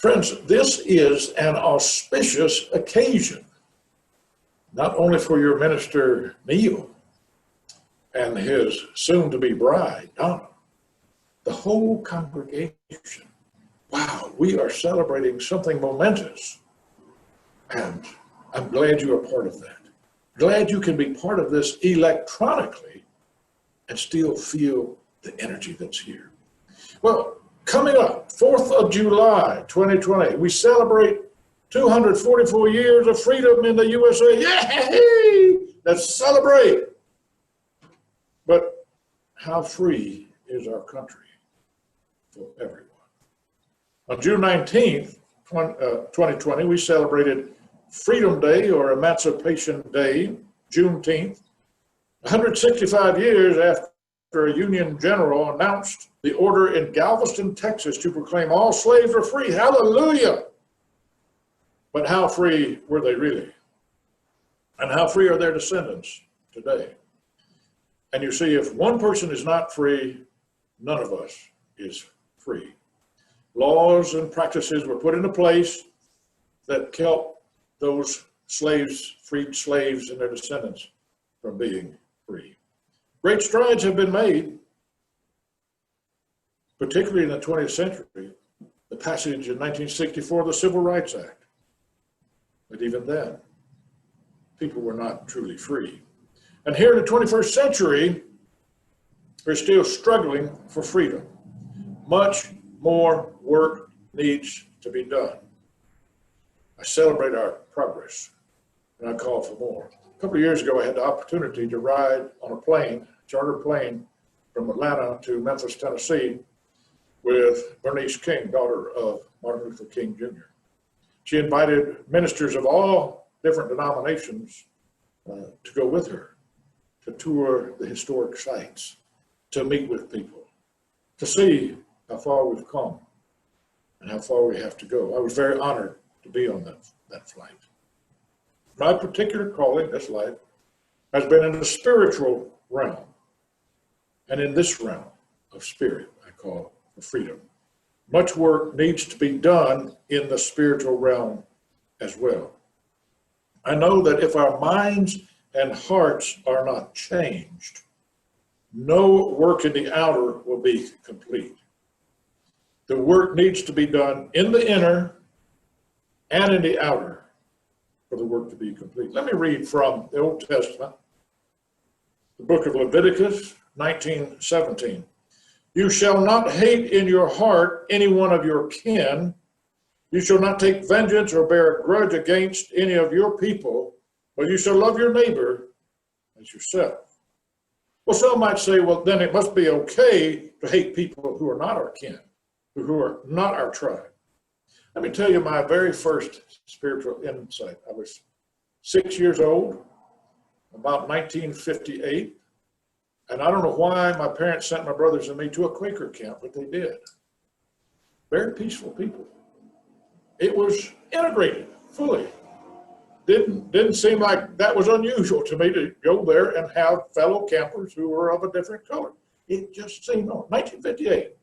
Friends, this is an auspicious occasion, not only for your minister, Neil, and his soon-to-be bride, Donna, the whole congregation. Wow, we are celebrating something momentous, and I'm glad you are part of that. Glad you can be part of this electronically and still feel the energy that's here. Well, coming up, 4th of July, 2020, we celebrate 244 years of freedom in the USA. Yay! Let's celebrate. But how free is our country for everyone? On June 19th, 2020, we celebrated Freedom Day or Emancipation Day, Juneteenth, 165 years after a Union general announced the order in Galveston, Texas to proclaim all slaves are free. Hallelujah! But how free were they really? And how free are their descendants today? And you see, if one person is not free, none of us is free. Laws and practices were put into place that kept those slaves, freed slaves and their descendants from being free. Great strides have been made, particularly in the 20th century, the passage in 1964 of the Civil Rights Act. But even then, people were not truly free. And here in the 21st century, we're still struggling for freedom. Much more work needs to be done. I celebrate our progress, and I call for more. A couple of years ago, I had the opportunity to ride on a plane, charter plane, from Atlanta to Memphis, Tennessee, with Bernice King, daughter of Martin Luther King Jr. She invited ministers of all different denominations to go with her, to tour the historic sites, to meet with people, to see how far we've come and how far we have to go. I was very honored to be on that flight. My particular calling this life has been in the spiritual realm. And in this realm of spirit, I call for freedom. Much work needs to be done in the spiritual realm as well. I know that if our minds and hearts are not changed, no work in the outer will be complete. The work needs to be done in the inner and in the outer for the work to be complete. Let me read from the Old Testament, the book of Leviticus, 19:17. You shall not hate in your heart any one of your kin. You shall not take vengeance or bear a grudge against any of your people, but you shall love your neighbor as yourself. Well, some might say, well, then it must be okay to hate people who are not our kin, who are not our tribe. Let me tell you my very first spiritual insight. I was 6 years old, about 1958, and I don't know why my parents sent my brothers and me to a Quaker camp, but they did. Very peaceful people. It was integrated fully. Didn't seem like that was unusual to me to go there and have fellow campers who were of a different color. It just seemed normal. 1958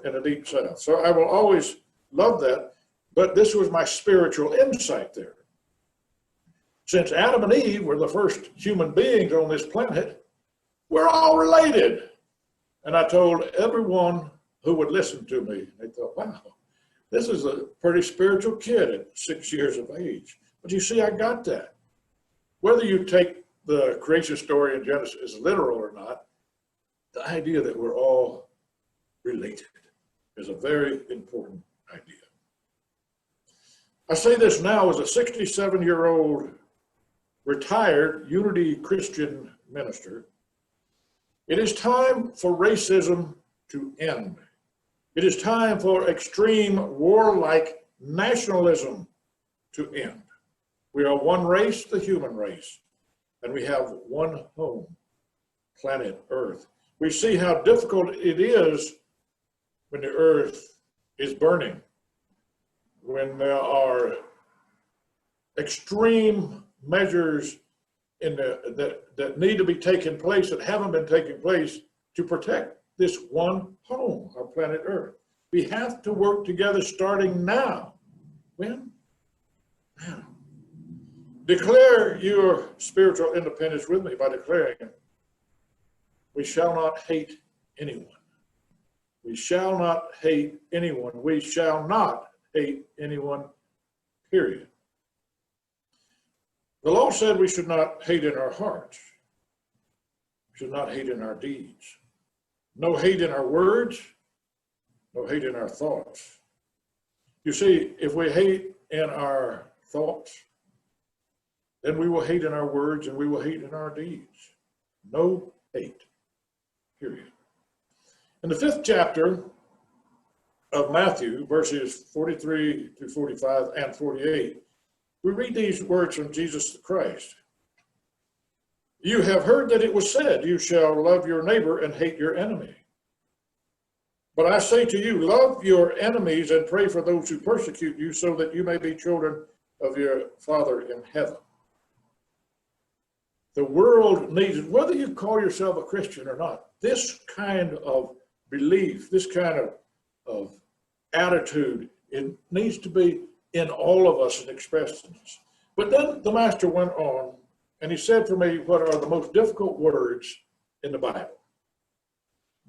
in the Deep South. So I will always love that. But this was my spiritual insight there. Since Adam and Eve were the first human beings on this planet, we're all related. And I told everyone who would listen to me, they thought, wow, this is a pretty spiritual kid at 6 years of age. But you see, I got that. Whether you take the creation story in Genesis as literal or not, the idea that we're all related is a very important idea. I say this now as a 67-year-old retired Unity Christian minister. It is time for racism to end. It is time for extreme warlike nationalism to end. We are one race, the human race, and we have one home, planet Earth. We see how difficult it is when the earth is burning, when there are extreme measures that need to be taken place that haven't been taking place to protect this one home, our planet Earth. We have to work together starting now When? Now. Declare your spiritual independence with me by declaring, we shall not hate anyone. We shall not hate anyone. We shall not hate anyone, period. The law said we should not hate in our hearts. We should not hate in our deeds. No hate in our words, no hate in our thoughts. You see, if we hate in our thoughts, then we will hate in our words and we will hate in our deeds. No hate, period. In the 5th chapter of Matthew, verses 43 through 45 and 48, we read these words from Jesus the Christ. You have heard that it was said, you shall love your neighbor and hate your enemy. But I say to you, love your enemies and pray for those who persecute you, so that you may be children of your Father in heaven. The world needs, whether you call yourself a Christian or not, this kind of belief, this kind of attitude, it needs to be in all of us and expressed in us. But then the master went on and he said for me, what are the most difficult words in the Bible?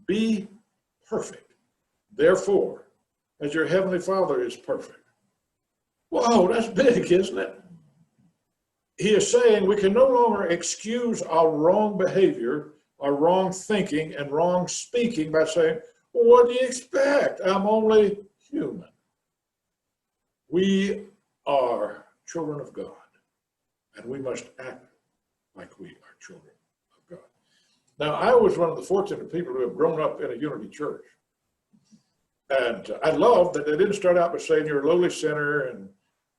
Be perfect, therefore, as your heavenly Father is perfect. Whoa, that's big, isn't it? He is saying we can no longer excuse our wrong behavior, our wrong thinking, and wrong speaking by saying, well, what do you expect? I'm only human. We are children of God, and we must act like we are children of God. Now, I was one of the fortunate people who have grown up in a Unity church. And I love that they didn't start out by saying you're a lowly sinner and,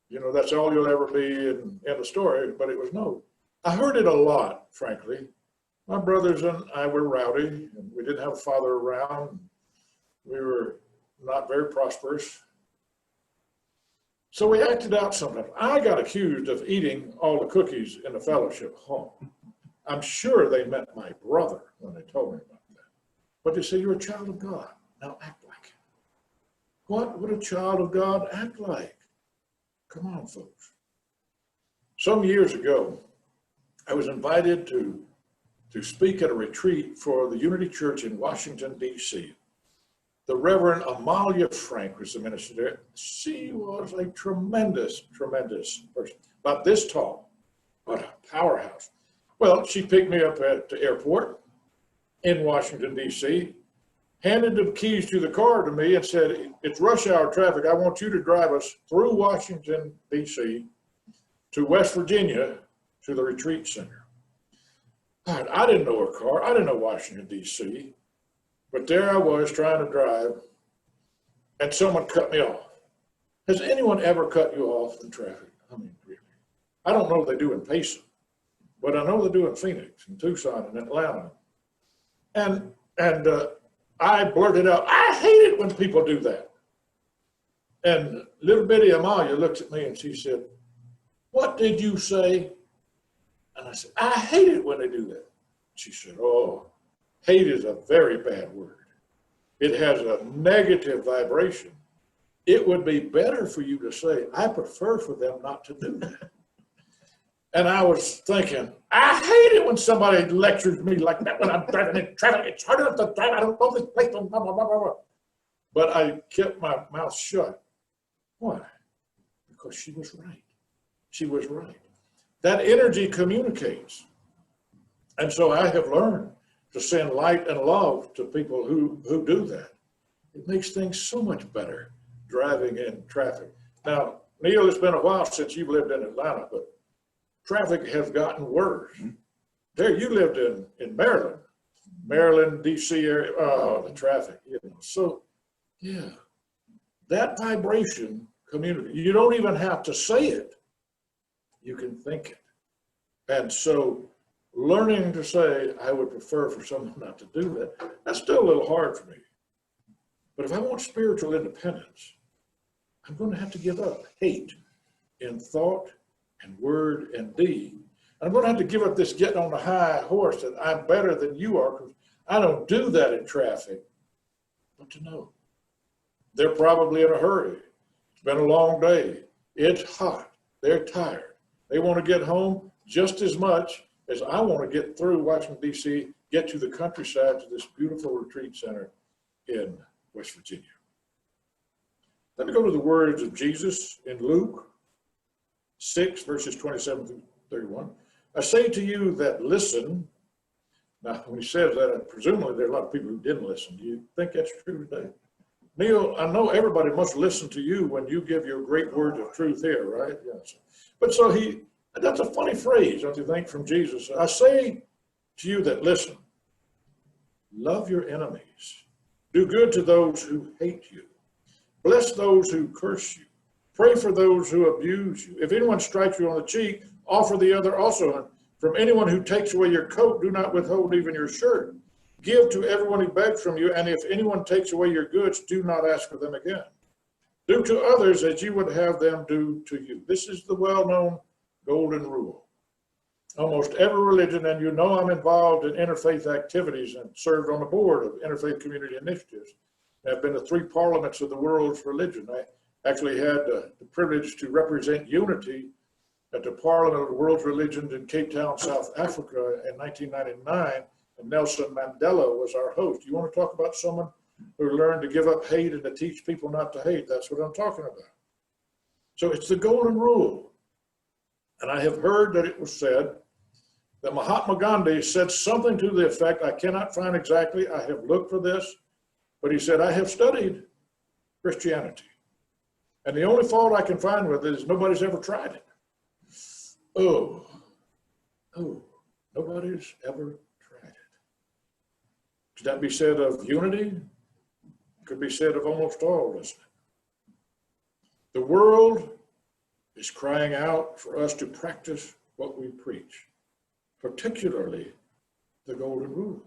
you know, that's all you'll ever be and end the story. But it was no. I heard it a lot, frankly. My brothers and I were rowdy, and we didn't have a father around. We were not very prosperous. So we acted out sometimes. I got accused of eating all the cookies in the fellowship hall. I'm sure they meant my brother when they told me about that. But they said, you're a child of God. Now act like it. What would a child of God act like? Come on, folks. Some years ago, I was invited to speak at a retreat for the Unity Church in Washington, D.C. The Reverend Amalia Frank was the minister there. She was a tremendous, tremendous person. About this tall, but a powerhouse. Well, she picked me up at the airport in Washington, D.C., handed the keys to the car to me and said, it's rush hour traffic. I want you to drive us through Washington, D.C. to West Virginia to the retreat center. God, I didn't know her car. I didn't know Washington, D.C. But there I was trying to drive, and someone cut me off. Has anyone ever cut you off in traffic? I mean, really. I don't know if they do in Payson, but I know they do in Phoenix, and Tucson, and Atlanta. And I blurted out, I hate it when people do that. And little bitty Amalia looked at me and she said, what did you say? And I said, I hate it when they do that. She said, oh, hate is a very bad word. It has a negative vibration. It would be better for you to say, I prefer for them not to do that. And I was thinking, I hate it when somebody lectures me like that when I'm driving in traffic. It's hard enough to drive. I don't know this place. Blah, blah, blah, blah. But I kept my mouth shut. Why? Because she was right. She was right. That energy communicates. And so I have learned to send light and love to people who do that. It makes things so much better driving in traffic. Now, Neil, it's been a while since you've lived in Atlanta, but traffic has gotten worse. There, you lived in Maryland, D.C. area. Oh, the traffic, you know. So, yeah, that vibration community. You don't even have to say it. You can think it. And so, learning to say, I would prefer for someone not to do that, that's still a little hard for me. But if I want spiritual independence, I'm going to have to give up hate in thought and word and deed. I'm going to have to give up this getting on the high horse that I'm better than you are, because I don't do that in traffic. But to know, they're probably in a hurry. It's been a long day. It's hot. They're tired. They want to get home just as much as I want to get through Washington, D.C., get to the countryside, to this beautiful retreat center in West Virginia. Let me go to the words of Jesus in Luke 6, verses 27 through 31. I say to you that listen. Now, when he says that, presumably there are a lot of people who didn't listen. Do you think that's true today? Neil, I know everybody must listen to you when you give your great words of truth here, right? Yes. But so that's a funny phrase, don't you think, from Jesus? I say to you that listen, love your enemies, do good to those who hate you, bless those who curse you, pray for those who abuse you. If anyone strikes you on the cheek, offer the other also. And from anyone who takes away your coat, do not withhold even your shirt. Give to everyone who begs from you, and if anyone takes away your goods, do not ask for them again. Do to others as you would have them do to you. This is the well-known golden rule. Almost every religion, and you know I'm involved in interfaith activities and served on the board of Interfaith Community Initiatives. I've been to 3 parliaments of the world's religion. I actually had the privilege to represent unity at the Parliament of the World's Religions in Cape Town, South Africa in 1999, and Nelson Mandela was our host. You want to talk about someone who learned to give up hate and to teach people not to hate? That's what I'm talking about. So it's the golden rule. And I have heard that it was said that Mahatma Gandhi said something to the effect, I cannot find exactly, I have looked for this, but he said, I have studied Christianity. And the only fault I can find with it is nobody's ever tried it. Oh, nobody's ever tried it. Could that be said of unity? Could be said of almost all, doesn't it? The world is crying out for us to practice what we preach, particularly the golden rule.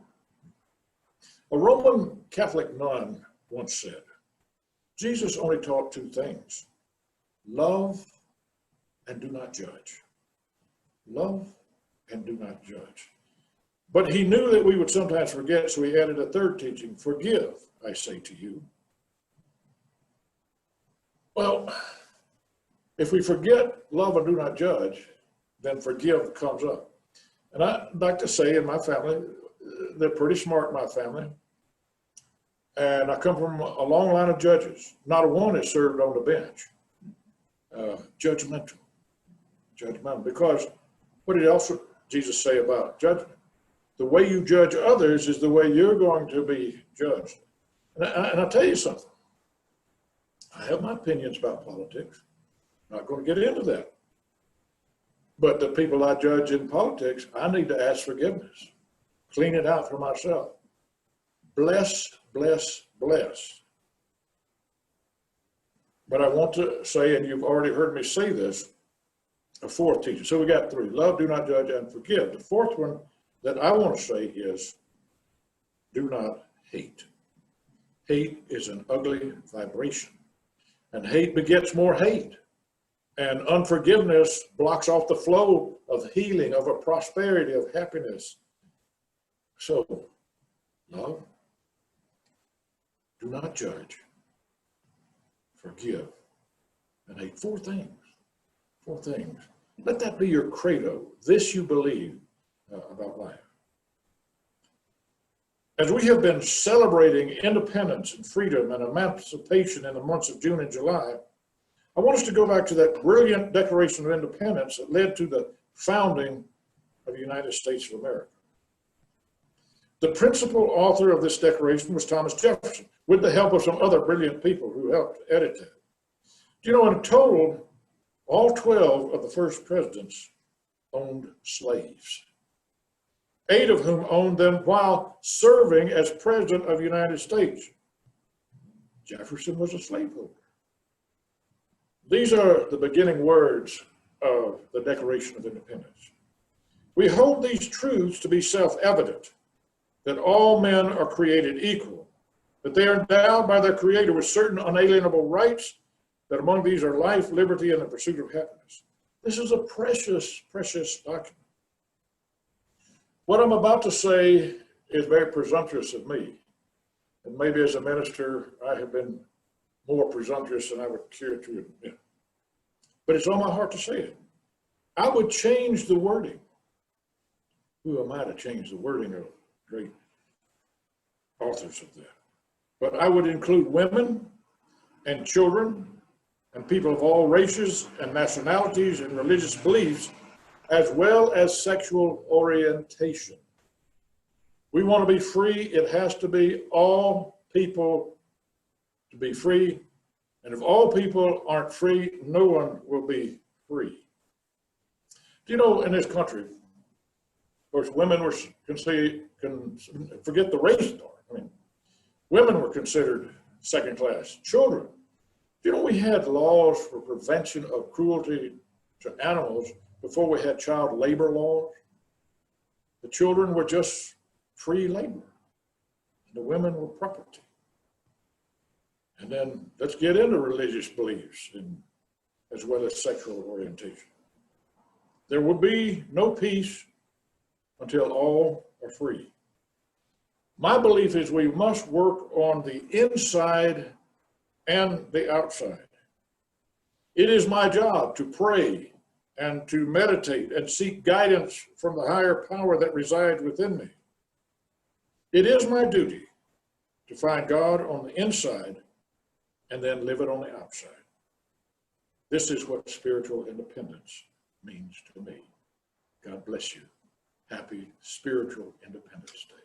A Roman Catholic nun once said, Jesus only taught 2 things, love and do not judge. Love and do not judge. But he knew that we would sometimes forget, so he added a 3rd teaching, forgive, I say to you. Well, if we forget love and do not judge, then forgive comes up. And I'd like to say in my family, they're pretty smart, my family. And I come from a long line of judges. Not a one is served on the bench. Judgmental. Because what did also Jesus say about judgment? The way you judge others is the way you're going to be judged. And I'll tell you something. I have my opinions about politics. I'm not going to get into that. But the people I judge in politics, I need to ask forgiveness. Clean it out for myself. Bless. But I want to say, and you've already heard me say this, a 4th teaching. So we got 3, love, do not judge, and forgive. The 4th one that I want to say is, do not hate. Hate is an ugly vibration, and hate begets more hate. And unforgiveness blocks off the flow of healing, of a prosperity, of happiness. So, love, do not judge, forgive, and hate. 4 things. 4 things. Let that be your credo. This you believe about life. As we have been celebrating independence and freedom and emancipation in the months of June and July, I want us to go back to that brilliant Declaration of Independence that led to the founding of the United States of America. The principal author of this declaration was Thomas Jefferson, with the help of some other brilliant people who helped edit that. Do you know, in total, all 12 of the first presidents owned slaves, 8 of whom owned them while serving as president of the United States. Jefferson was a slaveholder. These are the beginning words of the Declaration of Independence. We hold these truths to be self-evident, that all men are created equal, that they are endowed by their Creator with certain unalienable rights, that among these are life, liberty, and the pursuit of happiness. This is a precious, precious document. What I'm about to say is very presumptuous of me, and maybe as a minister, I have been more presumptuous than I would care to admit. but it's on my heart to say it. I would change the wording. Who am I to change the wording of great authors of that? But I would include women and children and people of all races and nationalities and religious beliefs, as well as sexual orientation. We want to be free. It has to be all people to be free. And if all people aren't free, no one will be free. Do you know, in this country, of course, women were considered, forget the race part. I mean, women were considered second class. Children. Do you know we had laws for prevention of cruelty to animals before we had child labor laws? The children were just free labor. The women were property. And then let's get into religious beliefs as well as sexual orientation. There will be no peace until all are free. My belief is we must work on the inside and the outside. It is my job to pray and to meditate and seek guidance from the higher power that resides within me. It is my duty to find God on the inside and then live it on the outside. This is what spiritual independence means to me. God bless you. Happy Spiritual Independence Day.